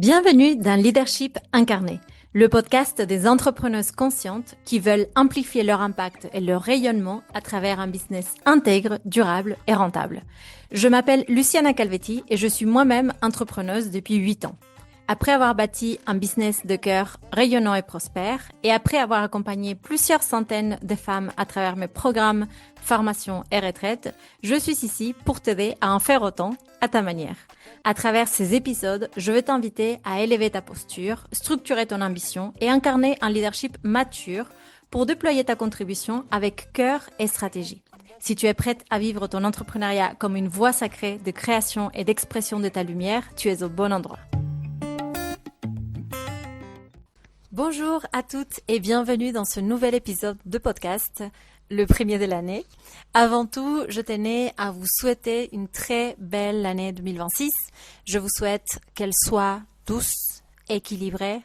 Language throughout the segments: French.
Bienvenue dans Leadership Incarné, le podcast des entrepreneuses conscientes qui veulent amplifier leur impact et leur rayonnement à travers un business intègre, durable et rentable. Je m'appelle Luciana Calvetti et je suis moi-même entrepreneuse depuis 8 ans. Après avoir bâti un business de cœur rayonnant et prospère, et après avoir accompagné plusieurs centaines de femmes à travers mes programmes, formations et retraites, je suis ici pour t'aider à en faire autant à ta manière. À travers ces épisodes, je vais t'inviter à élever ta posture, structurer ton ambition et incarner un leadership mature pour déployer ta contribution avec cœur et stratégie. Si tu es prête à vivre ton entrepreneuriat comme une voie sacrée de création et d'expression de ta lumière, tu es au bon endroit. Bonjour à toutes et bienvenue dans ce nouvel épisode de podcast, le premier de l'année. Avant tout, je tenais à vous souhaiter une très belle année 2026. Je vous souhaite qu'elle soit douce, équilibrée,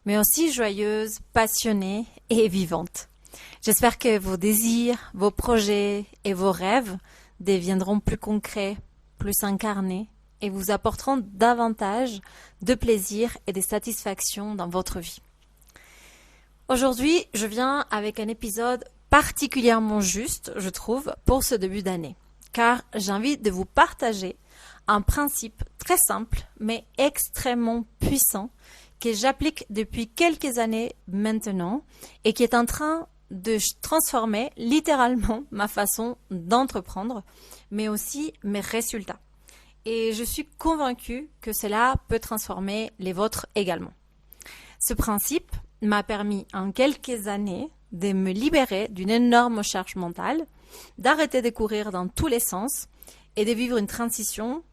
mais aussi joyeuse, passionnée et vivante. J'espère que vos désirs, vos projets et vos rêves deviendront plus concrets, plus incarnés et vous apporteront davantage de plaisir et de satisfaction dans votre vie. Aujourd'hui, je viens avec un épisode particulièrement juste, je trouve, pour ce début d'année, car j'ai envie de vous partager un principe très simple, mais extrêmement puissant, que j'applique depuis quelques années maintenant et qui est en train de transformer littéralement ma façon d'entreprendre, mais aussi mes résultats. Et je suis convaincue que cela peut transformer les vôtres également. Ce principe m'a permis en quelques années de me libérer d'une énorme charge mentale, d'arrêter de courir dans tous les sens et de vivre une transition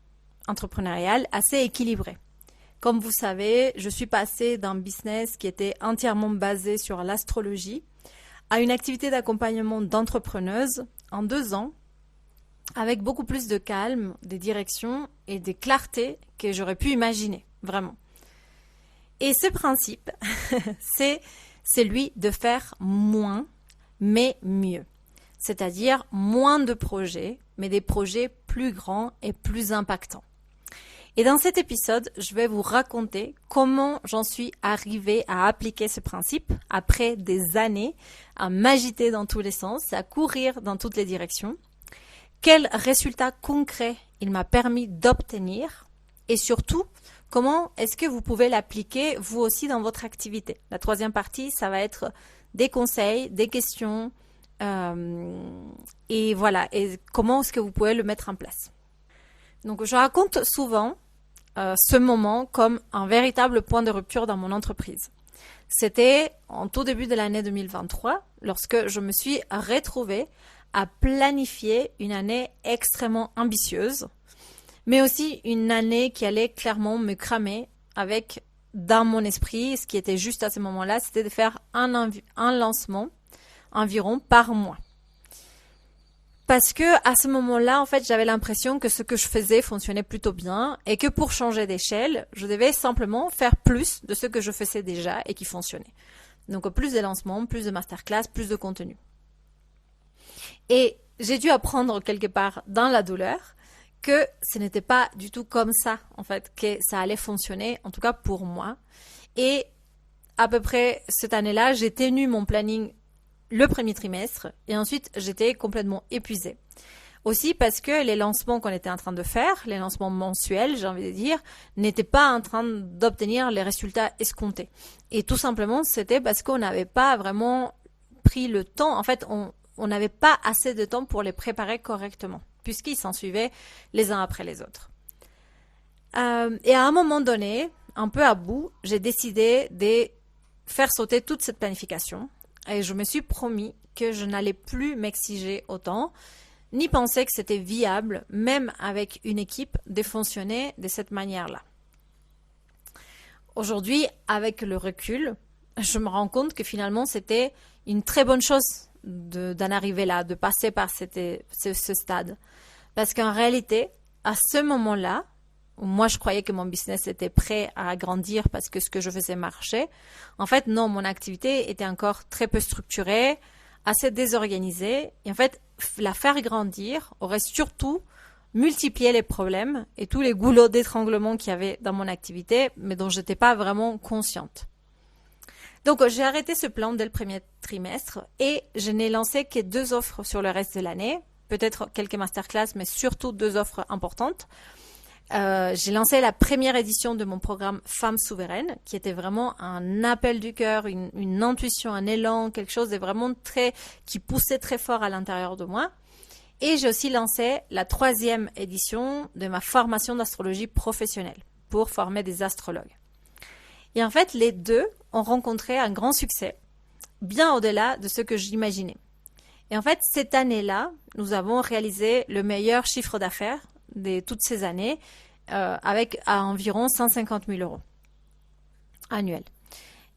entrepreneuriale assez équilibrée. Comme vous savez, je suis passée d'un business qui était entièrement basé sur l'astrologie à une activité d'accompagnement d'entrepreneuses en 2 ans avec beaucoup plus de calme, de direction et de clarté que j'aurais pu imaginer, vraiment. Et ce principe, c'est celui de faire moins, mais mieux. C'est-à-dire moins de projets, mais des projets plus grands et plus impactants. Et dans cet épisode, je vais vous raconter comment j'en suis arrivée à appliquer ce principe après des années à m'agiter dans tous les sens, à courir dans toutes les directions, quels résultats concrets il m'a permis d'obtenir et surtout, comment est-ce que vous pouvez l'appliquer vous aussi dans votre activité? La troisième partie, ça va être des conseils, des questions et voilà. Et comment est-ce que vous pouvez le mettre en place? Donc, je raconte souvent ce moment comme un véritable point de rupture dans mon entreprise. C'était en tout début de l'année 2023 lorsque je me suis retrouvée à planifier une année extrêmement ambitieuse, mais aussi une année qui allait clairement me cramer avec, dans mon esprit, ce qui était juste à ce moment-là, c'était de faire un lancement environ par mois. Parce que à ce moment-là, en fait, j'avais l'impression que ce que je faisais fonctionnait plutôt bien et que pour changer d'échelle, je devais simplement faire plus de ce que je faisais déjà et qui fonctionnait. Donc plus de lancements, plus de masterclass, plus de contenu. Et j'ai dû apprendre quelque part dans la douleur que ce n'était pas du tout comme ça, en fait, que ça allait fonctionner, en tout cas pour moi. Et à peu près cette année-là, j'ai tenu mon planning le premier trimestre et ensuite j'étais complètement épuisée. Aussi parce que les lancements qu'on était en train de faire, les lancements mensuels, j'ai envie de dire, n'étaient pas en train d'obtenir les résultats escomptés. Et tout simplement, c'était parce qu'on n'avait pas vraiment pris le temps. En fait, on n'avait pas assez de temps pour les préparer correctement, puisqu'ils s'en suivaient les uns après les autres. Et à un moment donné, un peu à bout, j'ai décidé de faire sauter toute cette planification et je me suis promis que je n'allais plus m'exiger autant, ni penser que c'était viable, même avec une équipe, de fonctionner de cette manière-là. Aujourd'hui, avec le recul, je me rends compte que finalement, c'était une très bonne chose d'en arriver là, de passer par ce stade. Parce qu'en réalité, à ce moment-là, où moi je croyais que mon business était prêt à grandir parce que ce que je faisais marchait, en fait non, mon activité était encore très peu structurée, assez désorganisée, et en fait la faire grandir aurait surtout multipliait les problèmes et tous les goulots d'étranglement qu'il y avait dans mon activité, mais dont j'étais pas vraiment consciente. Donc, j'ai arrêté ce plan dès le premier trimestre et je n'ai lancé que 2 offres sur le reste de l'année, peut-être quelques masterclass, mais surtout 2 offres importantes. J'ai lancé la première édition de mon programme Femmes Souveraines, qui était vraiment un appel du cœur, une intuition, un élan, quelque chose de vraiment qui poussait très fort à l'intérieur de moi. Et j'ai aussi lancé la 3e édition de ma formation d'astrologie professionnelle pour former des astrologues. Et en fait, les 2 ont rencontré un grand succès, bien au-delà de ce que j'imaginais. Et en fait, cette année-là, nous avons réalisé le meilleur chiffre d'affaires de toutes ces années, avec à environ 150 000 € annuels.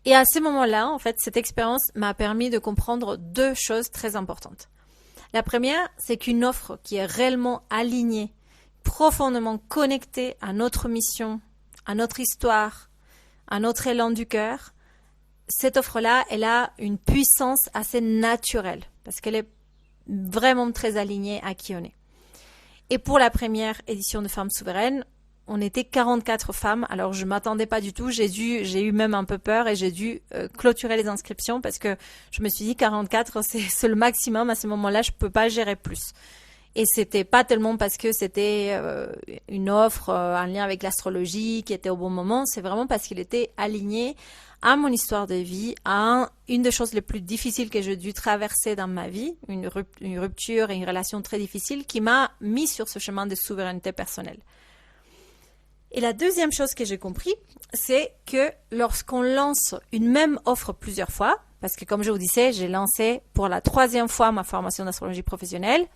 Et à ce moment-là, en fait, cette expérience m'a permis de comprendre 2 choses très importantes. La première, c'est qu'une offre qui est réellement alignée, profondément connectée à notre mission, à notre histoire, à notre élan du cœur, cette offre-là, elle a une puissance assez naturelle parce qu'elle est vraiment très alignée à qui on est. Et pour la première édition de Femmes Souveraines, on était 44 femmes. Alors, je m'attendais pas du tout. J'ai eu même un peu peur et j'ai dû clôturer les inscriptions parce que je me suis dit 44, c'est le maximum. À ce moment-là, je peux pas gérer plus. Et c'était pas tellement parce que c'était une offre en lien avec l'astrologie qui était au bon moment. C'est vraiment parce qu'il était aligné à mon histoire de vie, à une des choses les plus difficiles que j'ai dû traverser dans ma vie, une rupture et une relation très difficile qui m'a mis sur ce chemin de souveraineté personnelle. Et la deuxième chose que j'ai compris, c'est que lorsqu'on lance une même offre plusieurs fois, parce que comme je vous disais, j'ai lancé pour la 3e fois ma formation d'astrologie professionnelle,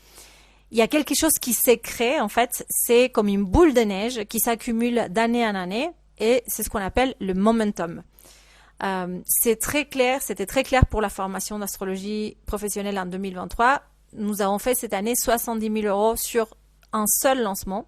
il y a quelque chose qui s'est créé, en fait, c'est comme une boule de neige qui s'accumule d'année en année et c'est ce qu'on appelle le momentum. C'était très clair pour la formation d'astrologie professionnelle en 2023. Nous avons fait cette année 70 000 € sur un seul lancement.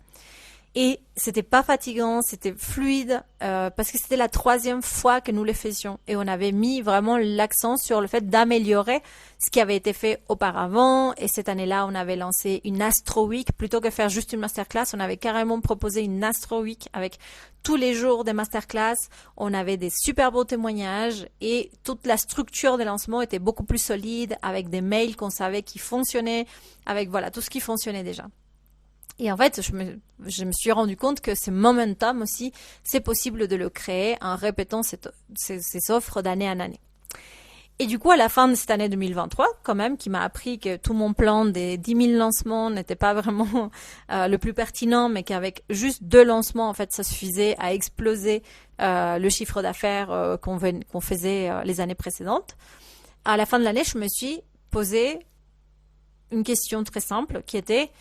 Et c'était pas fatigant, c'était fluide, parce que c'était la 3e fois que nous le faisions. Et on avait mis vraiment l'accent sur le fait d'améliorer ce qui avait été fait auparavant. Et cette année-là, on avait lancé une Astro Week. Plutôt que faire juste une masterclass, on avait carrément proposé une Astro Week avec tous les jours des masterclass. On avait des super beaux témoignages et toute la structure des lancements était beaucoup plus solide avec des mails qu'on savait qui fonctionnaient, avec voilà, tout ce qui fonctionnait déjà. Et en fait, je me suis rendu compte que ce momentum aussi, c'est possible de le créer en répétant ces offres d'année en année. Et du coup, à la fin de cette année 2023, quand même, qui m'a appris que tout mon plan des 10 000 lancements n'était pas vraiment le plus pertinent, mais qu'avec juste 2 lancements, en fait, ça suffisait à exploser le chiffre d'affaires qu'on faisait les années précédentes. À la fin de l'année, je me suis posé une question très simple qui était: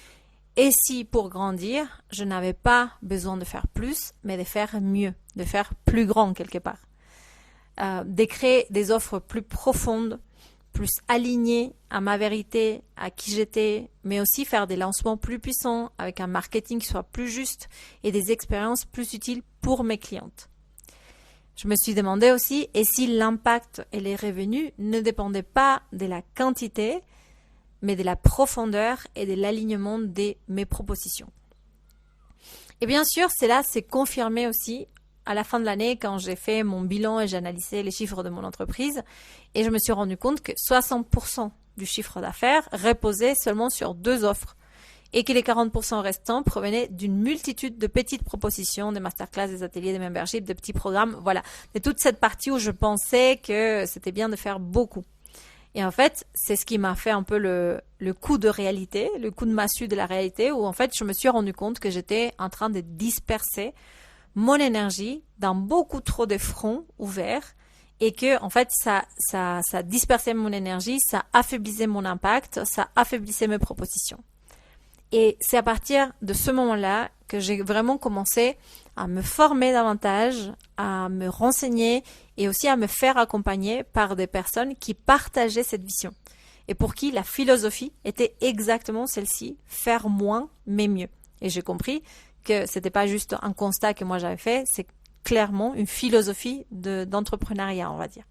et si pour grandir, je n'avais pas besoin de faire plus, mais de faire mieux, de faire plus grand quelque part, de créer des offres plus profondes, plus alignées à ma vérité, à qui j'étais, mais aussi faire des lancements plus puissants avec un marketing qui soit plus juste et des expériences plus utiles pour mes clientes. Je me suis demandé aussi, et si l'impact et les revenus ne dépendaient pas de la quantité, mais de la profondeur et de l'alignement de mes propositions. Et bien sûr, cela s'est confirmé aussi à la fin de l'année quand j'ai fait mon bilan et j'ai analysé les chiffres de mon entreprise et je me suis rendu compte que 60% du chiffre d'affaires reposait seulement sur 2 offres et que les 40% restants provenaient d'une multitude de petites propositions, des masterclass, des ateliers, des memberships, des petits programmes, voilà, de toute cette partie où je pensais que c'était bien de faire beaucoup. Et en fait, c'est ce qui m'a fait un peu le coup de réalité, le coup de massue de la réalité, où en fait, je me suis rendu compte que j'étais en train de disperser mon énergie dans beaucoup trop de fronts ouverts et que en fait, ça dispersait mon énergie, ça affaiblissait mon impact, ça affaiblissait mes propositions. Et c'est à partir de ce moment-là que j'ai vraiment commencé à me former davantage, à me renseigner et aussi à me faire accompagner par des personnes qui partageaient cette vision et pour qui la philosophie était exactement celle-ci, faire moins mais mieux. Et j'ai compris que c'était pas juste un constat que moi j'avais fait, c'est clairement une philosophie d'entrepreneuriat, on va dire.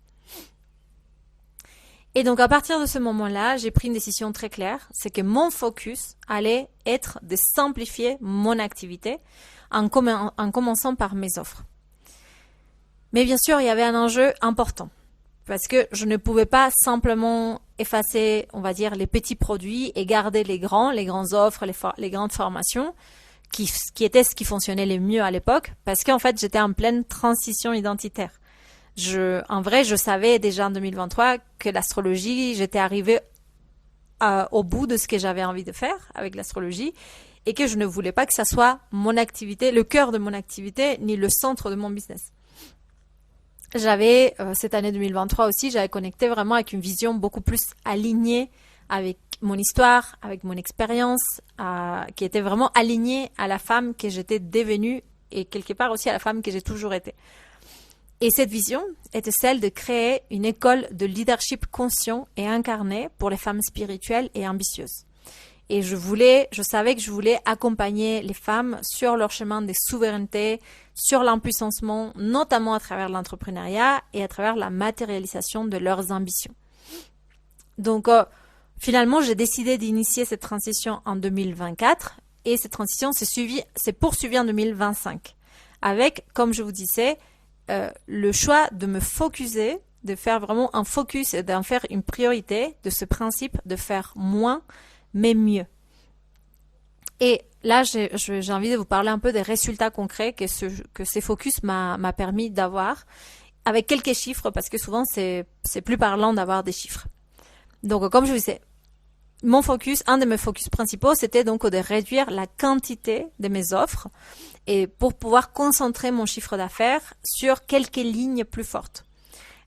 Et donc, à partir de ce moment-là, j'ai pris une décision très claire. C'est que mon focus allait être de simplifier mon activité en commençant par mes offres. Mais bien sûr, il y avait un enjeu important. Parce que je ne pouvais pas simplement effacer, on va dire, les petits produits et garder les grands offres, les grandes formations, qui étaient ce qui fonctionnait le mieux à l'époque. Parce qu'en fait, j'étais en pleine transition identitaire. En vrai, je savais déjà en 2023 que l'astrologie, j'étais arrivée au bout de ce que j'avais envie de faire avec l'astrologie et que je ne voulais pas que ça soit mon activité, le cœur de mon activité, ni le centre de mon business. J'avais, cette année 2023 aussi, j'avais connecté vraiment avec une vision beaucoup plus alignée avec mon histoire, avec mon expérience, qui était vraiment alignée à la femme que j'étais devenue et quelque part aussi à la femme que j'ai toujours été. Et cette vision était celle de créer une école de leadership conscient et incarné pour les femmes spirituelles et ambitieuses. Et je savais que je voulais accompagner les femmes sur leur chemin de souveraineté, sur l'empuissancement, notamment à travers l'entrepreneuriat et à travers la matérialisation de leurs ambitions. Donc, finalement, j'ai décidé d'initier cette transition en 2024 et cette transition s'est poursuivie en 2025 avec, comme je vous disais, le choix de me focuser, de faire vraiment un focus et d'en faire une priorité de ce principe de faire moins mais mieux. Et là, j'ai envie de vous parler un peu des résultats concrets que ces focus m'a permis d'avoir avec quelques chiffres parce que souvent c'est plus parlant d'avoir des chiffres. Donc comme je vous disais, un de mes focus principaux, c'était donc de réduire la quantité de mes offres et pour pouvoir concentrer mon chiffre d'affaires sur quelques lignes plus fortes.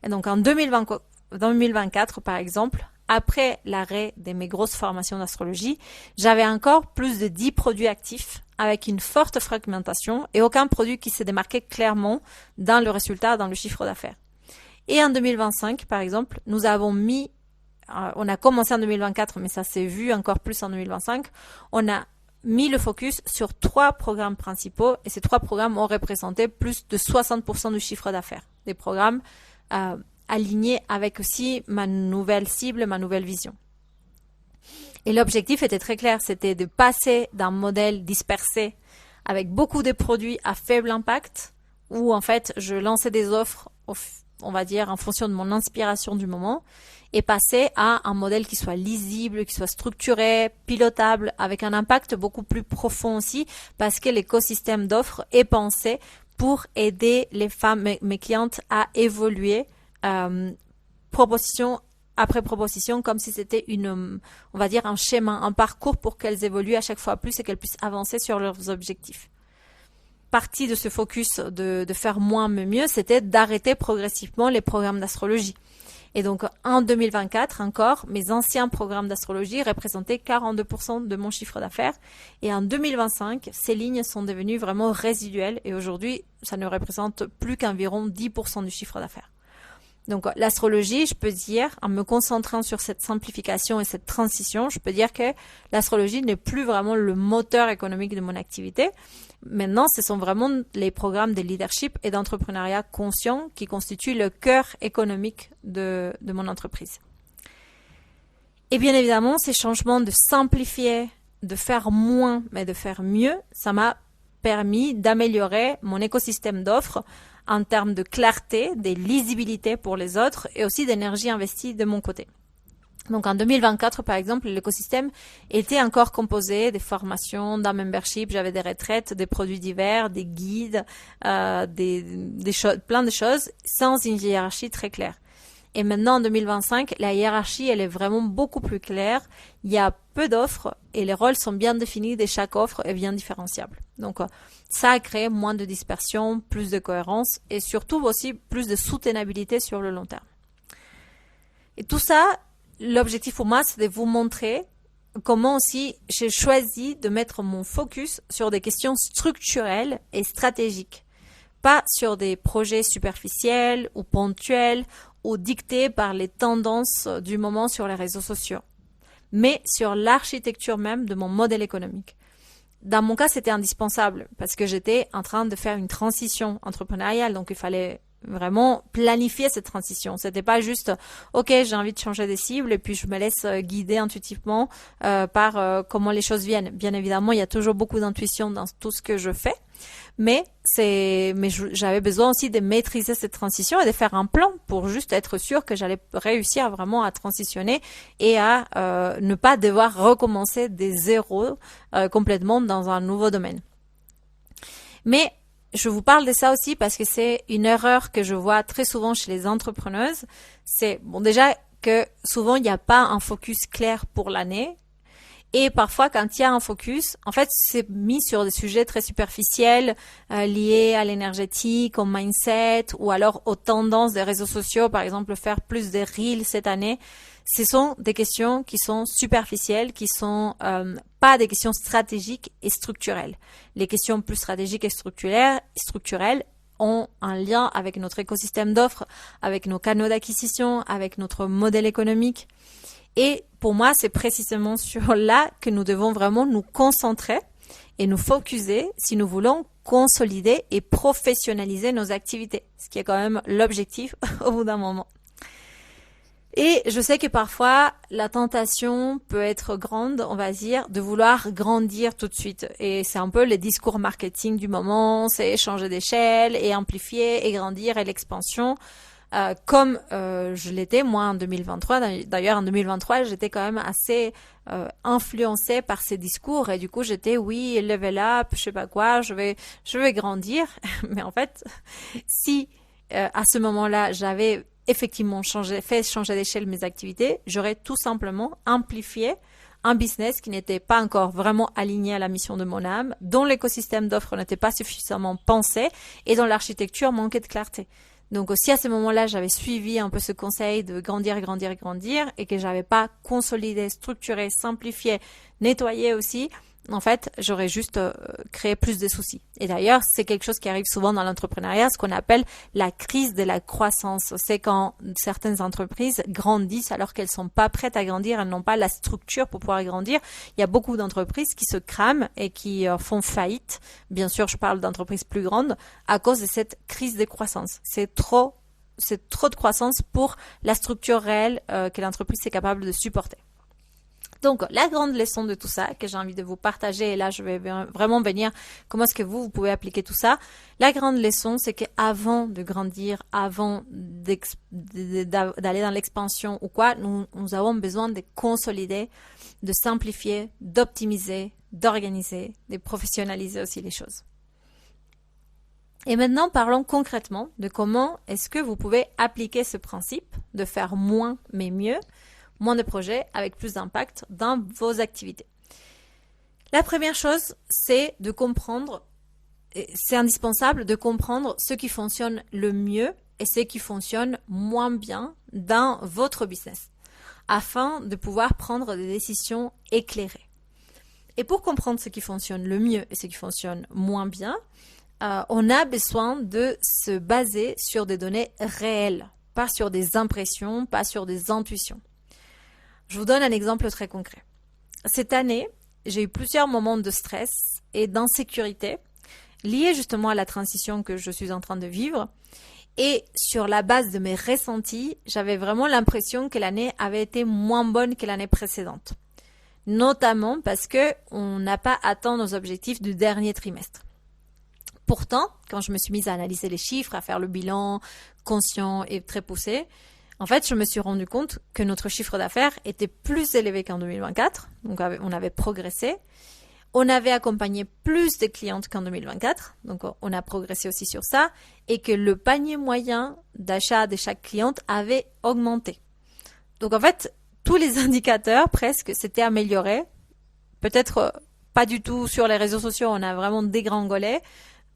Et donc en 2024, par exemple, après l'arrêt de mes grosses formations d'astrologie, j'avais encore plus de 10 produits actifs avec une forte fragmentation et aucun produit qui se démarquait clairement dans le résultat, dans le chiffre d'affaires. Et en 2025, par exemple, on a commencé en 2024, mais ça s'est vu encore plus en 2025, on a mis le focus sur 3 programmes principaux et ces 3 programmes ont représenté plus de 60% du chiffre d'affaires. Des programmes alignés avec aussi ma nouvelle cible, ma nouvelle vision. Et l'objectif était très clair, c'était de passer d'un modèle dispersé avec beaucoup de produits à faible impact où en fait je lançais des offres, on va dire, en fonction de mon inspiration du moment et passer à un modèle qui soit lisible, qui soit structuré, pilotable, avec un impact beaucoup plus profond aussi parce que l'écosystème d'offres est pensé pour aider les femmes, mes clientes à évoluer proposition après proposition, comme si c'était on va dire un schéma, un parcours pour qu'elles évoluent à chaque fois plus et qu'elles puissent avancer sur leurs objectifs. Partie de ce focus de faire moins mais mieux, c'était d'arrêter progressivement les programmes d'astrologie. Et donc en 2024 encore, mes anciens programmes d'astrologie représentaient 42% de mon chiffre d'affaires. Et en 2025, ces lignes sont devenues vraiment résiduelles et aujourd'hui, ça ne représente plus qu'environ 10% du chiffre d'affaires. Donc l'astrologie, je peux dire, en me concentrant sur cette simplification et cette transition, je peux dire que l'astrologie n'est plus vraiment le moteur économique de mon activité. Maintenant, ce sont vraiment les programmes de leadership et d'entrepreneuriat conscient qui constituent le cœur économique de mon entreprise. Et bien évidemment, ces changements de simplifier, de faire moins, mais de faire mieux, ça m'a permis d'améliorer mon écosystème d'offres en termes de clarté, de lisibilité pour les autres et aussi d'énergie investie de mon côté. Donc en 2024, par exemple, l'écosystème était encore composé des formations, d'un membership, j'avais des retraites, des produits divers, des guides, plein de choses sans une hiérarchie très claire. Et maintenant, en 2025, la hiérarchie, elle est vraiment beaucoup plus claire. Il y a peu d'offres et les rôles sont bien définis de chaque offre et bien différenciables. Donc, ça a créé moins de dispersion, plus de cohérence et surtout aussi plus de soutenabilité sur le long terme. Et tout ça, l'objectif pour moi, c'est de vous montrer comment aussi j'ai choisi de mettre mon focus sur des questions structurelles et stratégiques, pas sur des projets superficiels ou ponctuels ou dictés par les tendances du moment sur les réseaux sociaux, mais sur l'architecture même de mon modèle économique. Dans mon cas, c'était indispensable parce que j'étais en train de faire une transition entrepreneuriale, donc il fallait vraiment planifier cette transition. C'était pas juste, ok, j'ai envie de changer des cibles et puis je me laisse guider intuitivement par comment les choses viennent. Bien évidemment, il y a toujours beaucoup d'intuition dans tout ce que je fais. Mais j'avais besoin aussi de maîtriser cette transition et de faire un plan pour juste être sûr que j'allais réussir vraiment à transitionner et à ne pas devoir recommencer des zéros complètement dans un nouveau domaine. Mais je vous parle de ça aussi parce que c'est une erreur que je vois très souvent chez les entrepreneuses. C'est, bon, déjà que souvent il n'y a pas un focus clair pour l'année. Et parfois, quand il y a un focus, en fait, c'est mis sur des sujets très superficiels liés à l'énergétique, au mindset ou alors aux tendances des réseaux sociaux. Par exemple, faire plus de reels cette année. Ce sont des questions qui sont superficielles, qui sont pas des questions stratégiques et structurelles. Les questions plus stratégiques et structurelles ont un lien avec notre écosystème d'offres, avec nos canaux d'acquisition, avec notre modèle économique. Et pour moi, c'est précisément sur là que nous devons vraiment nous concentrer et nous focuser si nous voulons consolider et professionnaliser nos activités, ce qui est quand même l'objectif au bout d'un moment. Et je sais que parfois, la tentation peut être grande, on va dire, de vouloir grandir tout de suite. Et c'est un peu les discours marketing du moment, c'est changer d'échelle et amplifier et grandir et l'expansion. Comme je l'étais moi en 2023. D'ailleurs en 2023 j'étais quand même assez influencée par ces discours et du coup j'étais oui level up, je sais pas quoi, je vais grandir. Mais en fait si à ce moment-là j'avais effectivement fait changer d'échelle mes activités, j'aurais tout simplement amplifié un business qui n'était pas encore vraiment aligné à la mission de mon âme, dont l'écosystème d'offres n'était pas suffisamment pensé et dont l'architecture manquait de clarté. Donc aussi à ce moment-là, j'avais suivi un peu ce conseil de grandir et que j'avais pas consolidé, structuré, simplifié, nettoyé aussi, en fait, j'aurais juste créé plus de soucis. Et d'ailleurs, c'est quelque chose qui arrive souvent dans l'entrepreneuriat, ce qu'on appelle la crise de la croissance. C'est quand certaines entreprises grandissent alors qu'elles sont pas prêtes à grandir, elles n'ont pas la structure pour pouvoir grandir. Il y a beaucoup d'entreprises qui se crament et qui font faillite. Bien sûr, je parle d'entreprises plus grandes à cause de cette crise de croissance. C'est trop de croissance pour la structure réelle que l'entreprise est capable de supporter. Donc, la grande leçon de tout ça que j'ai envie de vous partager, et là, je vais vraiment venir comment est-ce que vous pouvez appliquer tout ça. La grande leçon, c'est qu'avant de grandir, avant d'aller dans l'expansion ou quoi, nous avons besoin de consolider, de simplifier, d'optimiser, d'organiser, de professionnaliser aussi les choses. Et maintenant, parlons concrètement de comment est-ce que vous pouvez appliquer ce principe de faire moins mais mieux, moins de projets avec plus d'impact dans vos activités. La première chose, c'est de comprendre, c'est indispensable de comprendre ce qui fonctionne le mieux et ce qui fonctionne moins bien dans votre business, afin de pouvoir prendre des décisions éclairées. Et pour comprendre ce qui fonctionne le mieux et ce qui fonctionne moins bien, on a besoin de se baser sur des données réelles, pas sur des impressions, pas sur des intuitions. Je vous donne un exemple très concret. Cette année, j'ai eu plusieurs moments de stress et d'insécurité liés justement à la transition que je suis en train de vivre. Et sur la base de mes ressentis, j'avais vraiment l'impression que l'année avait été moins bonne que l'année précédente. Notamment parce qu'on n'a pas atteint nos objectifs du dernier trimestre. Pourtant, quand je me suis mise à analyser les chiffres, à faire le bilan conscient et très poussé, en fait, je me suis rendu compte que notre chiffre d'affaires était plus élevé qu'en 2024. Donc, on avait progressé. On avait accompagné plus de clientes qu'en 2024. Donc, on a progressé aussi sur ça. Et que le panier moyen d'achat de chaque cliente avait augmenté. Donc, en fait, tous les indicateurs presque s'étaient améliorés. Peut-être pas du tout sur les réseaux sociaux. On a vraiment dégringolé.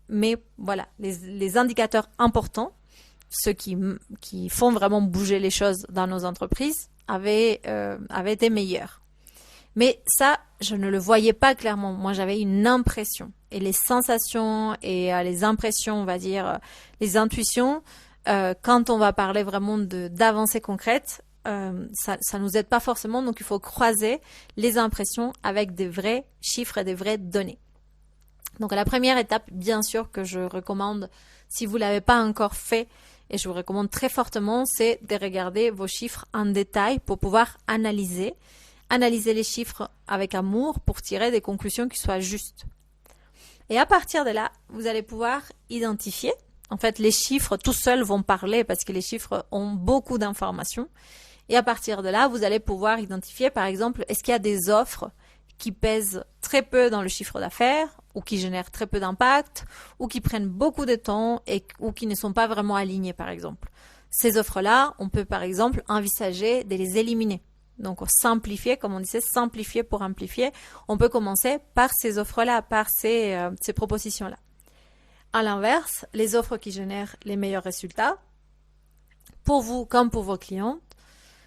Mais voilà, les indicateurs importants, ceux qui font vraiment bouger les choses dans nos entreprises, avaient été meilleurs. Mais ça, je ne le voyais pas clairement. Moi, j'avais une impression. Et les sensations et les impressions, on va dire, les intuitions, quand on va parler vraiment d'avancées concrètes, ça nous aide pas forcément. Donc, il faut croiser les impressions avec des vrais chiffres et des vraies données. Donc, la première étape, bien sûr, que je recommande, si vous l'avez pas encore fait, et je vous recommande très fortement, c'est de regarder vos chiffres en détail pour pouvoir analyser les chiffres avec amour pour tirer des conclusions qui soient justes. Et à partir de là, vous allez pouvoir identifier. En fait, les chiffres tout seuls vont parler parce que les chiffres ont beaucoup d'informations. Et à partir de là, vous allez pouvoir identifier, par exemple, est-ce qu'il y a des offres qui pèsent très peu dans le chiffre d'affaires ou qui génèrent très peu d'impact ou qui prennent beaucoup de temps ou qui ne sont pas vraiment alignées, par exemple. Ces offres-là, on peut, par exemple, envisager de les éliminer. Donc, simplifier, comme on disait, simplifier pour amplifier. On peut commencer par ces offres-là, par ces propositions-là. À l'inverse, les offres qui génèrent les meilleurs résultats, pour vous comme pour vos clients,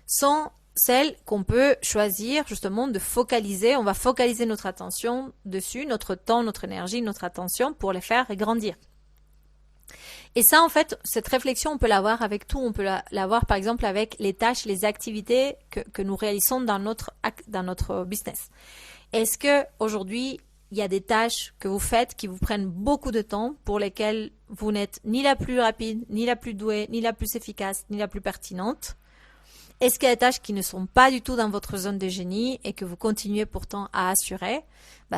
sont celles qu'on peut choisir justement de focaliser. On va focaliser notre attention dessus, notre temps, notre énergie, notre attention pour les faire grandir. Et ça, en fait, cette réflexion, on peut l'avoir avec tout. On peut l'avoir, par exemple, avec les tâches, les activités que nous réalisons dans notre business. Est-ce que aujourd'hui, il y a des tâches que vous faites qui vous prennent beaucoup de temps, pour lesquelles vous n'êtes ni la plus rapide, ni la plus douée, ni la plus efficace, ni la plus pertinente? Est-ce qu'il y a des tâches qui ne sont pas du tout dans votre zone de génie et que vous continuez pourtant à assurer?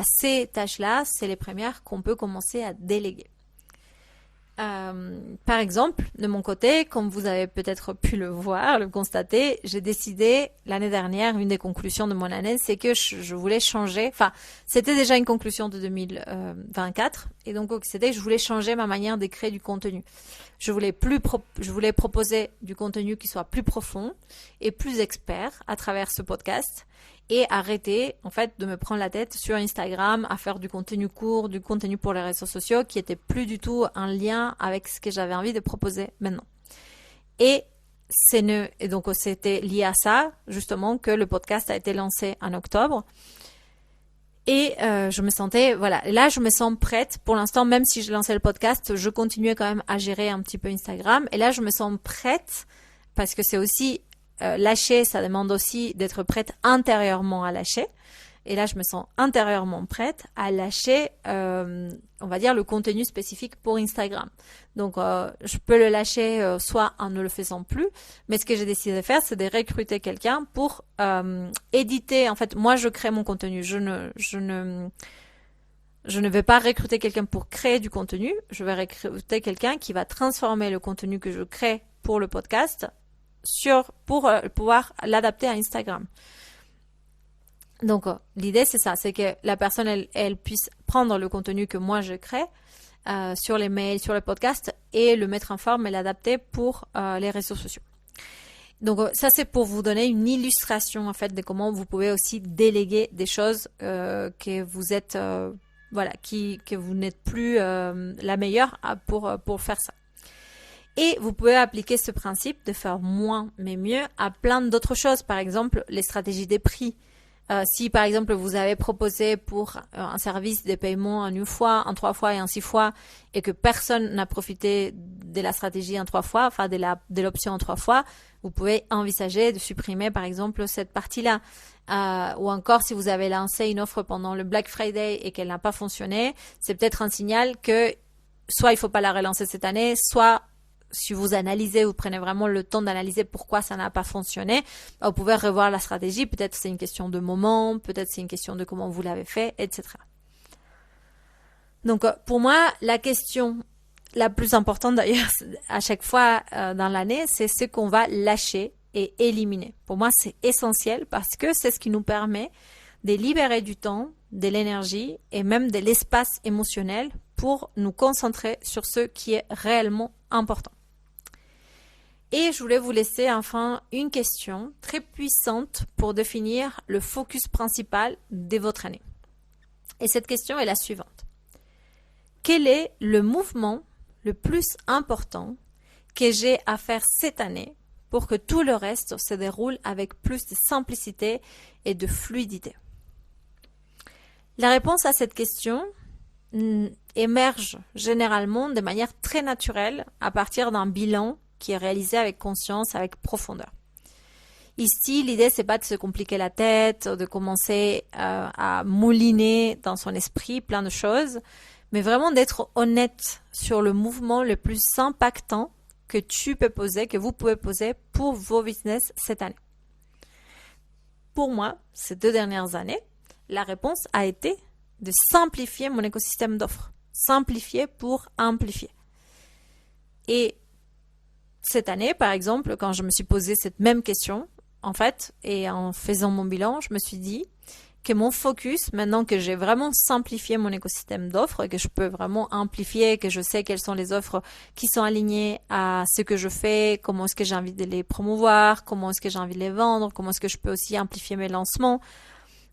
Ces tâches-là, c'est les premières qu'on peut commencer à déléguer. Par exemple, de mon côté, comme vous avez peut-être pu le voir, le constater, j'ai décidé l'année dernière, une des conclusions de mon année, c'est que je voulais changer. Enfin, c'était déjà une conclusion de 2024, et donc c'était que je voulais changer ma manière de créer du contenu. Je voulais proposer du contenu qui soit plus profond et plus expert à travers ce podcast. Et arrêter, en fait, de me prendre la tête sur Instagram à faire du contenu court, du contenu pour les réseaux sociaux qui était plus du tout en lien avec ce que j'avais envie de proposer maintenant. Et donc, c'était lié à ça, justement, que le podcast a été lancé en octobre. Et je me sentais, là je me sens prête. Pour l'instant, même si je lançais le podcast, je continuais quand même à gérer un petit peu Instagram. Et là, je me sens prête parce que c'est aussi... lâcher, ça demande aussi d'être prête intérieurement à lâcher. Et là, je me sens intérieurement prête à lâcher, on va dire, le contenu spécifique pour Instagram. Donc, je peux le lâcher soit en ne le faisant plus, mais ce que j'ai décidé de faire, c'est de recruter quelqu'un pour éditer. En fait, moi, je crée mon contenu. Je ne vais pas recruter quelqu'un pour créer du contenu. Je vais recruter quelqu'un qui va transformer le contenu que je crée pour le podcast pour pouvoir l'adapter à Instagram. Donc, l'idée, c'est ça, c'est que la personne, elle puisse prendre le contenu que moi, je crée sur les mails, sur le podcast, et le mettre en forme et l'adapter pour les réseaux sociaux. Donc, ça, c'est pour vous donner une illustration, en fait, de comment vous pouvez aussi déléguer des choses que vous êtes, que vous n'êtes plus la meilleure pour faire ça. Et vous pouvez appliquer ce principe de faire moins mais mieux à plein d'autres choses. Par exemple, les stratégies des prix. Si par exemple vous avez proposé pour un service de paiement en une fois, en 3 fois et en 6 fois, et que personne n'a profité de la stratégie en 3 fois, enfin de l'option en 3 fois, vous pouvez envisager de supprimer par exemple cette partie-là. Ou encore si vous avez lancé une offre pendant le Black Friday et qu'elle n'a pas fonctionné, c'est peut-être un signal que soit il ne faut pas la relancer cette année, soit si vous analysez, vous prenez vraiment le temps d'analyser pourquoi ça n'a pas fonctionné, vous pouvez revoir la stratégie. Peut-être c'est une question de moment, peut-être c'est une question de comment vous l'avez fait, etc. Donc, pour moi, la question la plus importante d'ailleurs à chaque fois dans l'année, c'est ce qu'on va lâcher et éliminer. Pour moi, c'est essentiel parce que c'est ce qui nous permet de libérer du temps, de l'énergie et même de l'espace émotionnel pour nous concentrer sur ce qui est réellement important. Et je voulais vous laisser enfin une question très puissante pour définir le focus principal de votre année. Et cette question est la suivante. Quel est le mouvement le plus important que j'ai à faire cette année pour que tout le reste se déroule avec plus de simplicité et de fluidité? La réponse à cette question émerge généralement de manière très naturelle à partir d'un bilan qui est réalisé avec conscience, avec profondeur. Ici, l'idée, c'est pas de se compliquer la tête, de commencer à mouliner dans son esprit plein de choses, mais vraiment d'être honnête sur le mouvement le plus impactant que tu peux poser, que vous pouvez poser pour vos business cette année? Pour moi, ces 2 dernières années, la réponse a été de simplifier mon écosystème d'offres. Simplifier pour amplifier. Et cette année, par exemple, quand je me suis posé cette même question, en fait, et en faisant mon bilan, je me suis dit que mon focus, maintenant que j'ai vraiment simplifié mon écosystème d'offres, que je peux vraiment amplifier, que je sais quelles sont les offres qui sont alignées à ce que je fais, comment est-ce que j'ai envie de les promouvoir, comment est-ce que j'ai envie de les vendre, comment est-ce que je peux aussi amplifier mes lancements.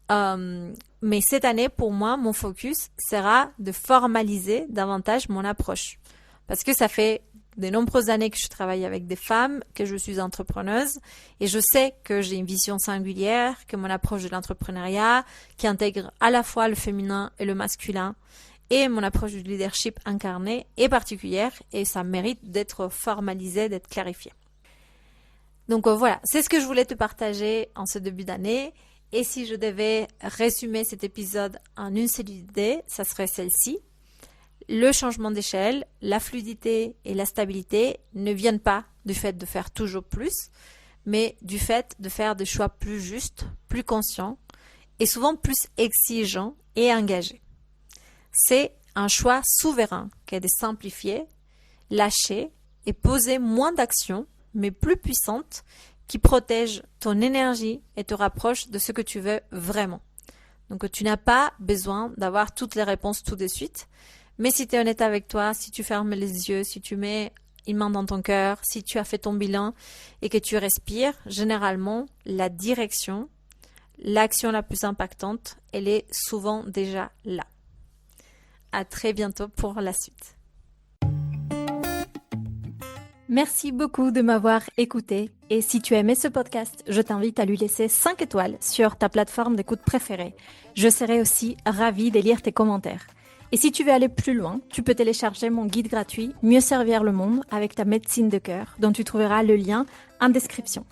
Mais cette année, pour moi, mon focus sera de formaliser davantage mon approche. Parce que ça fait de nombreuses années que je travaille avec des femmes, que je suis entrepreneuse et je sais que j'ai une vision singulière, que mon approche de l'entrepreneuriat, qui intègre à la fois le féminin et le masculin, et mon approche du leadership incarné est particulière et ça mérite d'être formalisé, d'être clarifié. Donc voilà, c'est ce que je voulais te partager en ce début d'année. Et si je devais résumer cet épisode en une seule idée, ça serait celle-ci. Le changement d'échelle, la fluidité et la stabilité ne viennent pas du fait de faire toujours plus, mais du fait de faire des choix plus justes, plus conscients et souvent plus exigeants et engagés. C'est un choix souverain qu'est de simplifier, lâcher et poser moins d'actions, mais plus puissantes, qui protègent ton énergie et te rapprochent de ce que tu veux vraiment. Donc tu n'as pas besoin d'avoir toutes les réponses tout de suite. Mais si tu es honnête avec toi, si tu fermes les yeux, si tu mets une main dans ton cœur, si tu as fait ton bilan et que tu respires, généralement, la direction, l'action la plus impactante, elle est souvent déjà là. À très bientôt pour la suite. Merci beaucoup de m'avoir écouté et si tu as aimé ce podcast, je t'invite à lui laisser 5 étoiles sur ta plateforme d'écoute préférée. Je serai aussi ravie de lire tes commentaires. Et si tu veux aller plus loin, tu peux télécharger mon guide gratuit « Mieux servir le monde avec ta médecine de cœur » dont tu trouveras le lien en description.